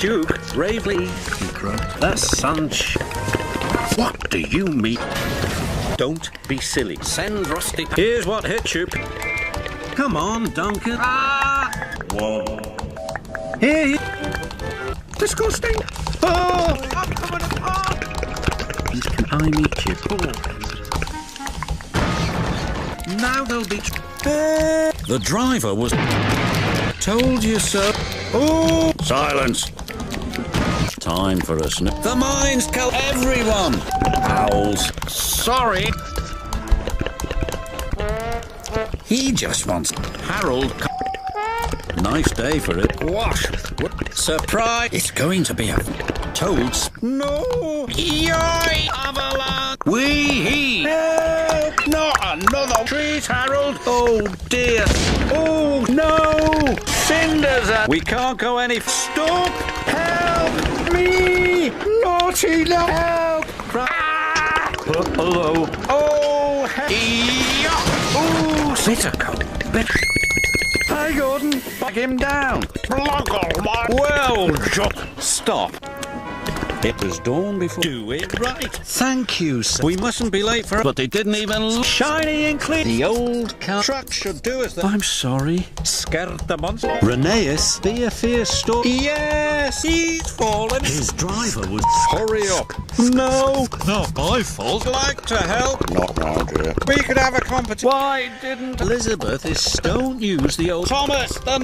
Duke, bravely. The sunshine. What do you mean? Don't be silly. Send Rusty. Here's what hit you. Come on, Duncan. Whoa. Here. Disgusting. Oh, I'm coming apart. I meet you. Now they'll be. The driver was. Told you so. Oh, silence. Time for a snip. The mines kill everyone. Owls. Sorry. He just wants Harold. Nice day for it. Wash. Surprise. It's going to be a toads. No. Yoy. Avalanche. Wee-hee. Help. Not another trees, Harold. Oh, dear. Oh, no. Cinders. We can't go any. Stop. Help me. Naughty. No. Help. Hello. Oh, oh, bitter cold. Bitter. Hi, Gordon. Back him down. Well, stop. It was dawn before. Do it right. Thank you, sir. We mustn't be late for. But they didn't even look shiny and clean. The old truck should do us that. I'm sorry. Scared the monster. Rheneas, be a fierce storm. Yes, he's fallen. His driver was. Hurry up. No. Not my fault. Like to help. Not now, dear. We could have a competition. Why didn't Elizabeth don't use the old Thomas, the